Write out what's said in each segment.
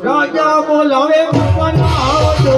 રાજા બોલાવે ભગવાનના આવજો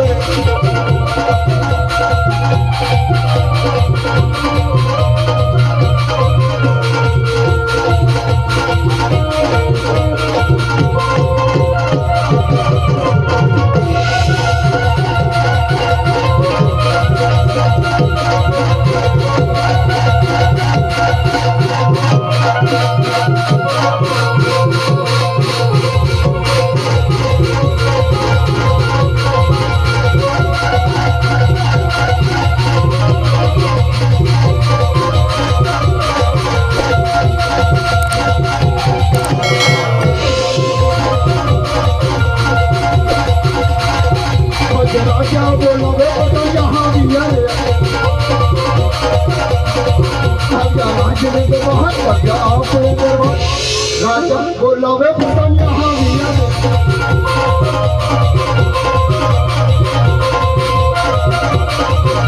राजा बोलावे पुतन यहाँ विया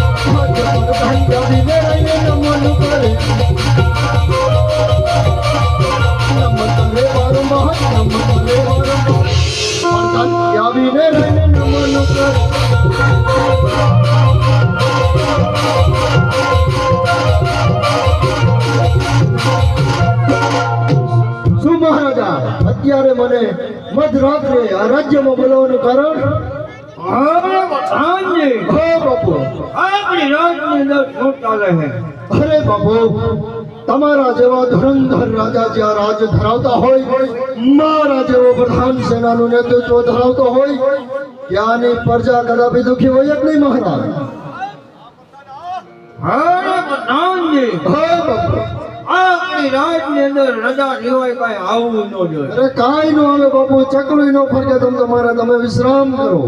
भंजा विने रहे नमन करे नमन करे वारुं महत नमन करे वारुं महत या विने रहे नमन करे અત્યારે મને મધરાત્રે આ રાજ્યમાં બોલાવવાનું કારણ બાપુ આપણી રાજની અંદર શું ચાલે છે? અરે બાપુ તમારા જેવા ધુરંધર રાજા જ્યાં રાજ ધરાવતા હોય મારા જેવો પ્રધાન સેનાનું નેતૃત્વ ધરાવતો હોય ત્યાંની પ્રજા કદાપી દુઃખી હોય જ નહીં મહારાજ. આપણી રાજની અંદર રજા લેવાય કઈ આવવું ન જોઈએ. અરે કાંઈ ન આવે બાપુ, ચકલું ન ફરકે. તમે વિશ્રામ કરો.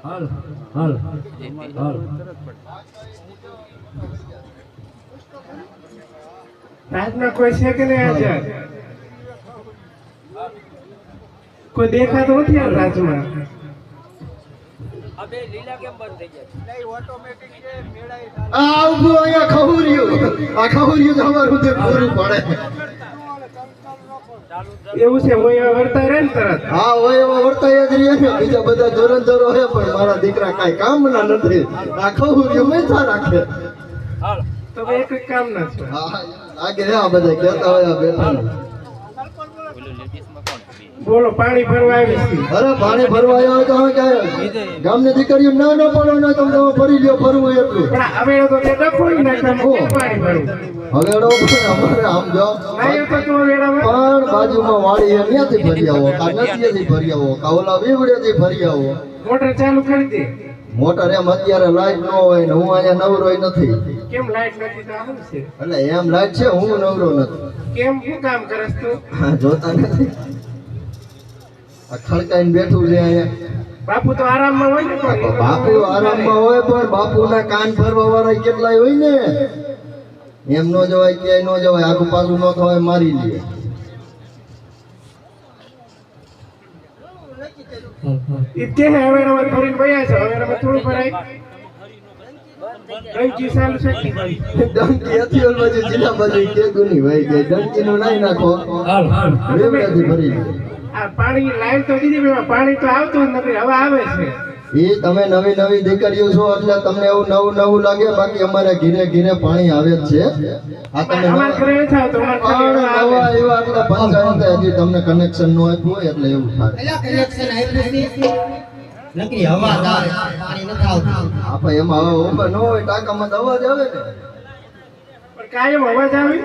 હાલ હાલ હાલ રાજમાં કોઈ છે કે નહીં હાજર? કોઈ દેખાતો નથી આ રાજમાં. આ ઊભું અહીંયા ખહુર્યું. આ ખહુર્યું તો અમારું તે પૂરું પડે. એવું છે હું અહીંયા વર્તા રહે ને તરત. હા હોય એવા વર્તાય જ રહીએ ને. બીજા બધા ધોરણધરો હે પણ મારા દીકરા કાંઈ કામના નથી. આ ખહુર્યું મેથા રાખે. તો એક જ કામ ના છે. હા લાગે હે આ બધા કહેતા હોય આ બેઠા. બોલો પાણી ભરવા આવી છે. અરે પાણી ભરવા આવ્યો તો હવે ક્યાં ગામની દીકરીઓ ના ન પડો ને તમે ફરી લ્યો ફરવું એટલું. પણ હવે તો તે ડખોઈ નાખ્યા પાણી ભરવું. હવેડો પણ અમારે આમ જો આવ્યો તો તું વેડામાં પણ બાજુમાં વાડી એ ત્યાંથી ફરી આવો કા નદીએથી ફરી આવો કા ઓલા વીવડેથી ફરી આવો. મોટર ચાલુ કરી દે. મોટર એમ અત્યારે લાઈટ ન હોય ને હું અહીંયા નવરોય નથી. કેમ લાઈટ નથી તો આવું છે? એટલે એમ લાઈટ છે હું નવરો નથી. કેમ શું કામ કરસ તું? હા જોતા નથી. આ ખડકાઈને બેઠું છે અહીંયા. બાપુ તો આરામમાં હોય ને પણ. બાપુ આરામમાં હોય પણ બાપુના કાન ફરવા વાળા કેટલાય હોય ને. એમ નો જવાય ક્યાંય નો જવાય આગું પાછું નો થવાય મારી લે. ઇતે હવે રમત ફરીને વયા છે. હવે રમત થોડું ભરાય. ડંકી ચાલુ છે કે ભાઈ? ડંકી હતી ઓલ બાજુ જિલ્લા બાજુ કે ગુની ભાઈ કે ડંકી નું નાઈ નાખો. રેવડાથી ભરી લે. આ પાણી લાઈન તો દીધી મેં પાણી તો આવતું જ નથી. હવે આવે છે. એ તમે નવી નવી દીકરીઓ છો એટલે તમને એવું નવું નવું લાગે બાકી અમારે ઘીરે ઘીરે પાણી આવે જ છે. આ તમે અમાર ઘરે નથી આવતું. અમાર ઘરે પણ આવે. નવા એવા એટલે પંચાયત હજી તમને કનેક્શન નો આપ્યું હોય એટલે એવું થાય. પેલા કનેક્શન આપ્યું છે નકરી હવા આવે પાણી નથી આવતું. આપણે એમાં હવે ઓપન ન હોય ટાંકામાં તો અવાજ આવે ને. પણ કાયમ અવાજ આવે.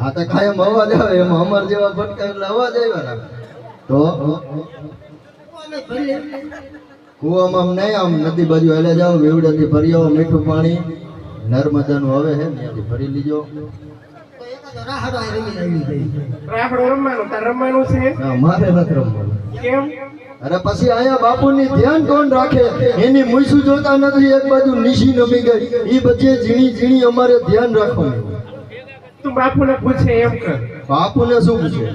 હા તો કાયમ અવાજ આવે એમાં અમાર જેવા ભટકા એટલે અવાજ આવ્યા રાખે. તો કુવામાં આમ નહીં આમ નદી બાજુ હેલે જાઓ વેવડાથી ભરી આવો મીઠું પાણી નર્મદાનું હવે હે ત્યાંથી ભરી લીજો. તો એકાદો રાહડો આ રમી આવી ગઈ. રાફડો રમવાનું તાર રમવાનું છે. હા, મારે નથી રમવાનું. કેમ? અરે પછી અહીંયા બાપુની ધ્યાન કોણ રાખે? એની મૂસું જોતા નથી. એક બાજુ નીશી નમી ગઈ એ બધી ઝીણી ઝીણી અમારે ધ્યાન રાખવાનું. તું બાપુને પૂછે એમ કર. બાપુને શું પૂછે?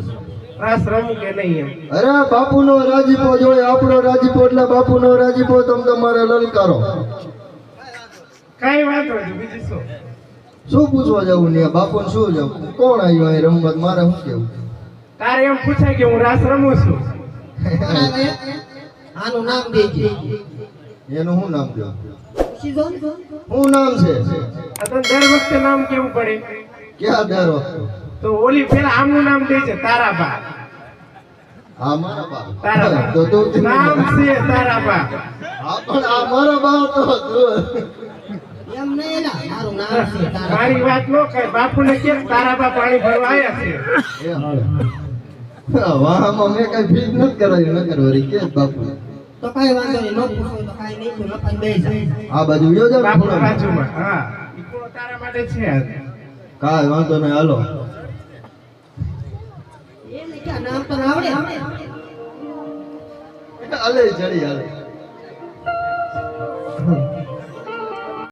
રાસ રમું કે નહીં એમ. અરે બાપુનો રાજીપો જોઈએ આપણો રાજીપો એટલે બાપુનો રાજીપો તમે તમારે લલકારો. કાઈ વાંધો નહીં. બીજું શું? શું પૂછવા જવું ને બાપુને શું જવું? કોણ આવ્યું અહીં રમત? મારે શું કેવું? તારે એમ પૂછાય કે હું રાસ રમું છું. આનું નામ દેજે. એનું શું નામ કહો? સીધો શું નામ છે? આ તને દર વખતે નામ કેવું પડે? ક્યાં ડરો? તો ઓલી પેલા આમનું નામ દે છે તારાબા. હા મારા બા. તારાબા તો તું નામ છે તારાબા. હા પણ આ મારા બા તો એમ નહીં એલા મારું નામ છે તારા. મારી વાત નો કર. બાપુને કે તારાબા પાણી ભરવા આવ્યા છે. વાહમાં મેં કઈ ફીસ નથી કરાવી ન કરવાની કે બાપુ. તો કાઈ વાંધો નહીં. નો પૂછો તો કાઈ નહીં. તું લખાઈ બેસી જા. આ બાજુ યોજા બાપુ બાજુમાં. હા ઈ પૂરો તારા માટે છે. કાંઈ વાંધો નહીં હાલો. એને ક્યાં નામ તો આવડે. હાલે ચડી હાલે.